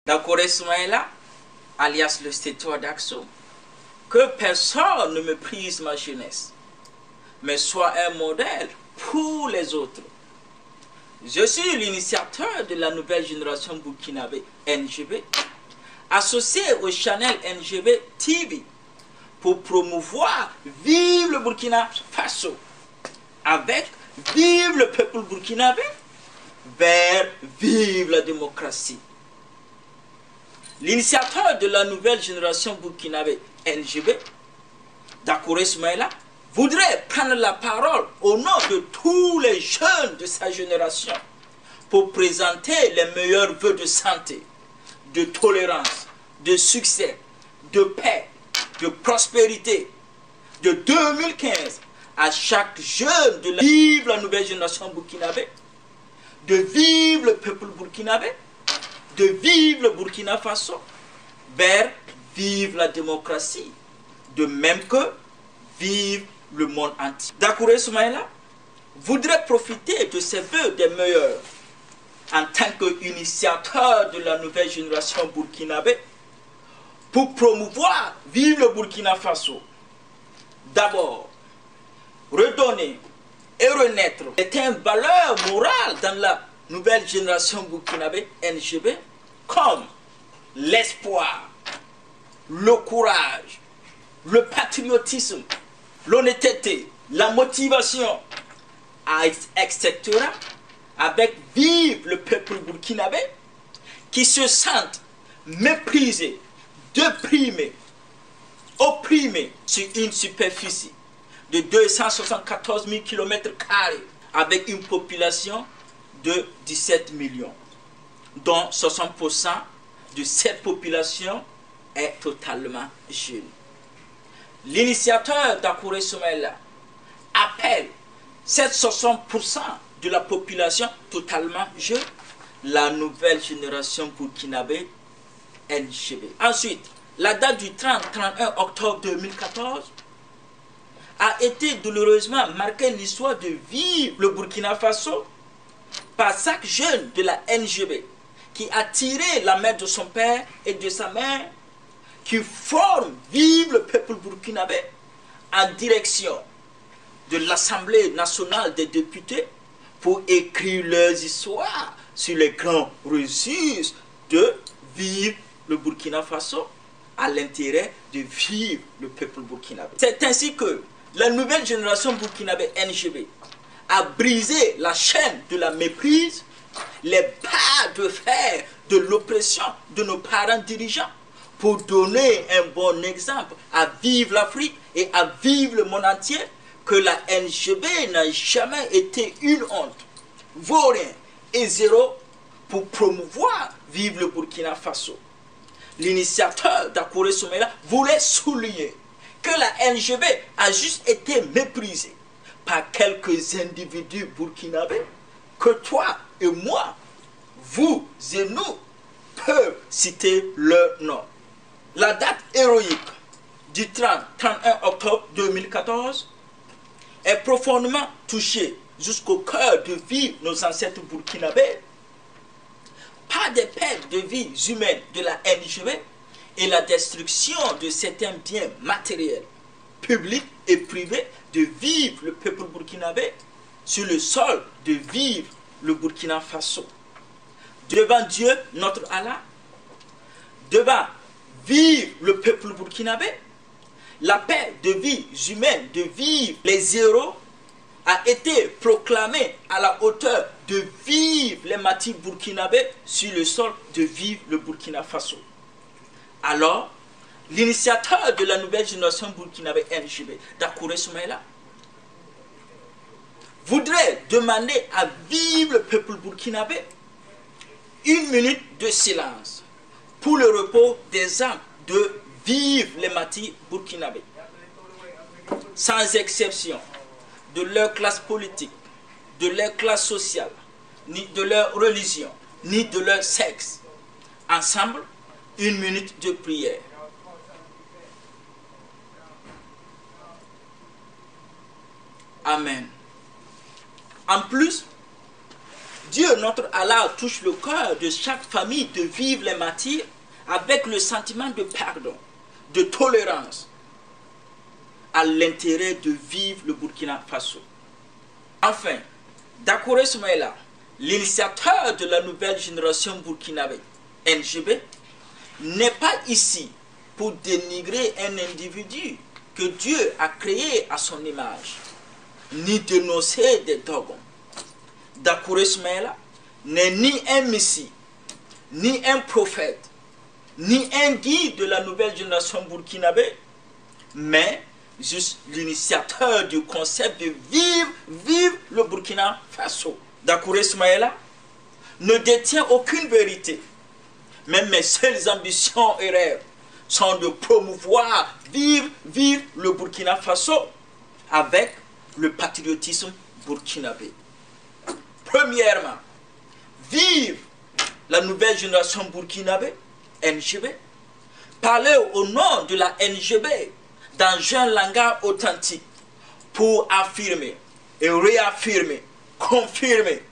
D'accord, Ismaïla, alias le Stétois d'Axo, que personne ne méprise ma jeunesse, mais soit un modèle pour les autres. Je suis l'initiateur de la nouvelle génération burkinabé NGB, associé au channel NGB TV, pour promouvoir Vive le Burkina Faso, avec Vive le peuple burkinabé, vers Vive la démocratie. L'initiateur de la nouvelle génération burkinabé NGB, Dakore Ismaïla, voudrait prendre la parole au nom de tous les jeunes de sa génération pour présenter les meilleurs vœux de santé, de tolérance, de succès, de paix, de prospérité de 2015 à chaque jeune de Vive la nouvelle génération burkinabé, de Vive le peuple burkinabé, de Vive le Burkina Faso, vers Vive la démocratie, de même que Vive le monde entier. Dakore Ismaïla voudrait profiter de ces vœux des meilleurs en tant qu'initiateur de la nouvelle génération burkinabé pour promouvoir Vive le Burkina Faso. D'abord, redonner et renaître certaines valeurs morales dans la nouvelle génération burkinabé NGB, comme l'espoir, le courage, le patriotisme, l'honnêteté, la motivation, etc. avec Vive le peuple burkinabé qui se sentent méprisés, déprimés, opprimés sur une superficie de 274 000 km² avec une population de 17 millions, dont 60% de cette population est totalement jeune. L'initiateur Dakore Ismaïla appelle cette 60% de la population totalement jeune la nouvelle génération burkinabé NGB. Ensuite, la date du 30-31 octobre 2014 a été douloureusement marquée l'histoire de Vive le Burkina Faso par chaque jeune de la NGB qui a tiré la main de son père et de sa mère, qui forme Vive le peuple burkinabé en direction de l'Assemblée nationale des députés pour écrire leurs histoires sur les grands récits de Vive le Burkina Faso à l'intérêt de Vive le peuple burkinabé. C'est ainsi que la nouvelle génération burkinabé NGB a brisé la chaîne de la méprise, les barres de fer de l'oppression de nos parents dirigeants pour donner un bon exemple à Vive l'Afrique et à Vive le monde entier que la NGB n'a jamais été une honte, vaut rien et zéro pour promouvoir Vive le Burkina Faso. L'initiateur Dakore Ismaïla voulait souligner que la NGB a juste été méprisée par quelques individus burkinabés que toi et moi, vous et nous, peuvent citer leur nom. La date héroïque du 30-31 octobre 2014 est profondément touchée jusqu'au cœur de vie nos ancêtres burkinabés par des pertes de vies humaines de la NGB et la destruction de certains biens matériels, publics et privés de Vive le peuple burkinabé sur le sol de Vive le Burkina Faso. Devant Dieu, notre Allah, devant Vive le peuple burkinabé, la paix de vie humaine, de Vive les héros, a été proclamée à la hauteur de Vive les martyrs burkinabés sur le sol de Vive le Burkina Faso. Alors, l'initiateur de la nouvelle génération burkinabé NGB, Dakore Ismaïla, voudrait demander à Vive le peuple burkinabé 1 minute de silence pour le repos des âmes de Vive les martyrs burkinabés, sans exception de leur classe politique, de leur classe sociale, ni de leur religion, ni de leur sexe. Ensemble, 1 minute de prière. Amen. En plus, Dieu, notre Allah, touche le cœur de chaque famille de vivre les matières avec le sentiment de pardon, de tolérance, à l'intérêt de vivre le Burkina Faso. Enfin, Dakore Soumaïla, l'initiateur de la nouvelle génération burkinabé, NGB, n'est pas ici pour dénigrer un individu que Dieu a créé à son image, ni dénoncer des dogmes. Dakore Soumaïla n'est ni un messie, ni un prophète, ni un guide de la nouvelle génération burkinabé, mais juste l'initiateur du concept de vivre le Burkina Faso. Dakore Soumaïla ne détient aucune vérité, mais mes seules ambitions et rêves sont de promouvoir, vivre le Burkina Faso avec le patriotisme burkinabé. Premièrement, vive la nouvelle génération burkinabé, NGB, parler au nom de la NGB dans un langage authentique pour affirmer et réaffirmer, confirmer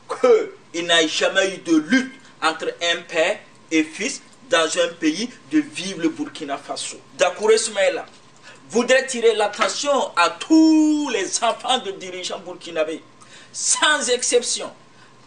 qu'il n'y a jamais eu de lutte entre un père et fils dans un pays de vivre le Burkina Faso. Dakore Soumaïla voudrait tirer l'attention à tous les enfants de dirigeants burkinabés, sans exception,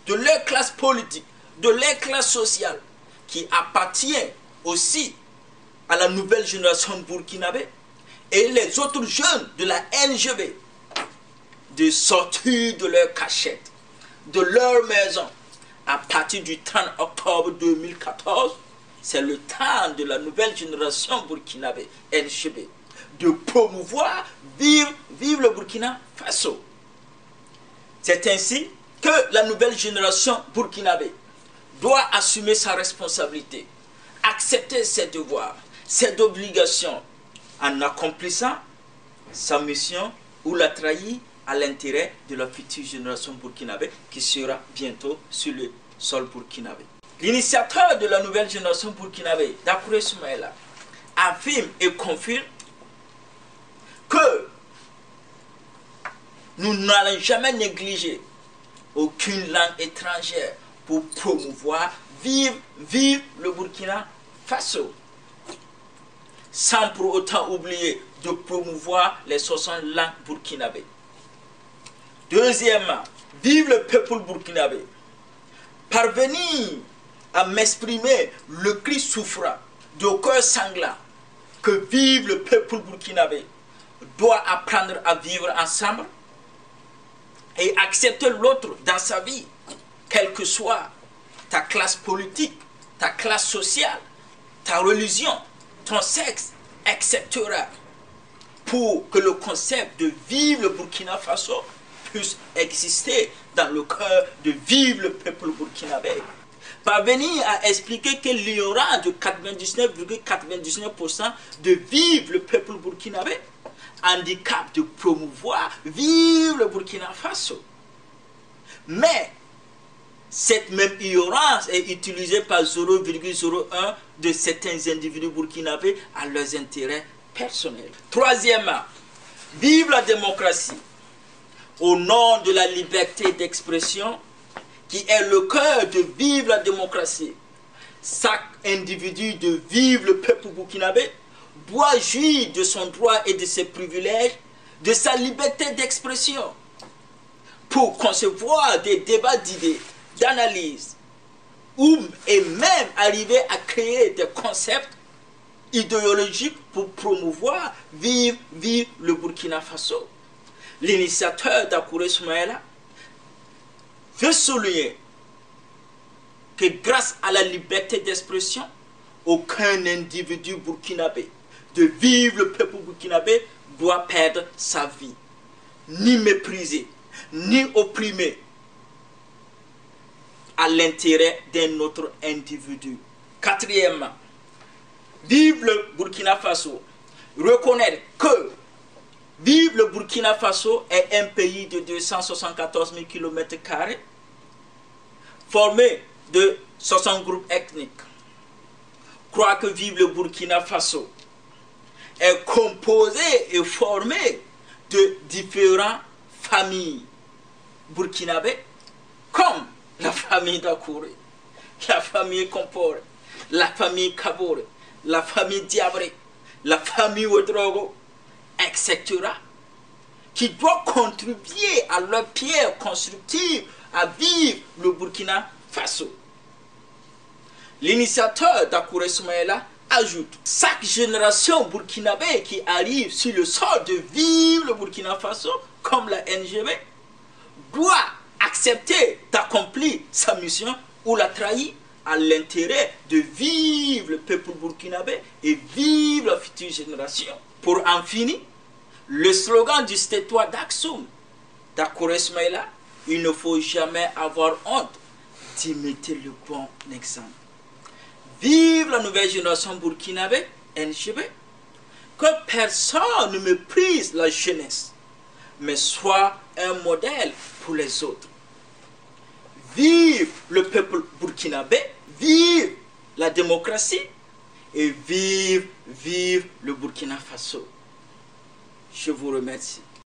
de leur classe politique, de leur classe sociale, qui appartient aussi à la nouvelle génération burkinabé, et les autres jeunes de la NGB, de sortir de leur cachette, de leur maison, à partir du 30 octobre 2014, c'est le temps de la nouvelle génération burkinabé, NGB, de promouvoir, vivre le Burkina Faso. C'est ainsi que la nouvelle génération burkinabé doit assumer sa responsabilité, accepter ses devoirs, ses obligations, en accomplissant sa mission ou la trahir à l'intérêt de la future génération burkinabé qui sera bientôt sur le sol burkinabé. L'initiateur de la nouvelle génération burkinabé, Dakore Soumaïla, affirme et confirme que nous n'allons jamais négliger aucune langue étrangère pour promouvoir, vivre le Burkina Faso, sans pour autant oublier de promouvoir les 60 langues burkinabées. Deuxièmement, vive le peuple burkinabé. Parvenir à m'exprimer le cri souffrant de cœur sanglant que vive le peuple burkinabé doit apprendre à vivre ensemble et accepter l'autre dans sa vie, quelle que soit ta classe politique, ta classe sociale, ta religion, ton sexe, etc. pour que le concept de vivre le Burkina Faso puisse exister dans le cœur de vivre le peuple burkinabé. Parvenir à expliquer qu'il y aura de 99,99% de vivre le peuple burkinabé, handicap de promouvoir, vivre le Burkina Faso. Mais cette même ignorance est utilisée par 0,01 de certains individus burkinabés à leurs intérêts personnels. Troisièmement, vive la démocratie au nom de la liberté d'expression qui est le cœur de vivre la démocratie. Chaque individu de vivre le peuple burkinabé doit jouir de son droit et de ses privilèges, de sa liberté d'expression, pour concevoir des débats d'idées, d'analyse, et même arriver à créer des concepts idéologiques pour promouvoir, vivre le Burkina Faso. L'initiateur Dakore Soumaïla veut souligner que grâce à la liberté d'expression, aucun individu burkinabé de vivre le peuple burkinabé doit perdre sa vie, ni mépriser, ni opprimer à l'intérêt d'un autre individu. Quatrièmement, vive le Burkina Faso, reconnaître que vive le Burkina Faso est un pays de 274 000 km², formé de 60 groupes ethniques. Croire que vive le Burkina Faso est composé et formé de différentes familles burkinabées, comme famille Dakouré, la famille Compore, la famille Kabore, la famille Diabré, la famille Ouedraogo, etc., qui doivent contribuer à leur pierre constructive à vivre le Burkina Faso. L'initiateur Dakouré Soumaïla ajoute: chaque génération burkinabé qui arrive sur le sol de vivre le Burkina Faso, comme la NGB, doit accepter d'accomplir sa mission ou la trahir à l'intérêt de vivre le peuple burkinabé et vivre la future génération. Pour en finir, le slogan du Stétois d'Aksum, Dakouré Soumaïla: il ne faut jamais avoir honte d'imiter le bon exemple. Vive la nouvelle génération burkinabé, NGB, que personne ne méprise la jeunesse, mais soit un modèle pour les autres. Vive le peuple burkinabé, vive la démocratie et vive le Burkina Faso. Je vous remercie.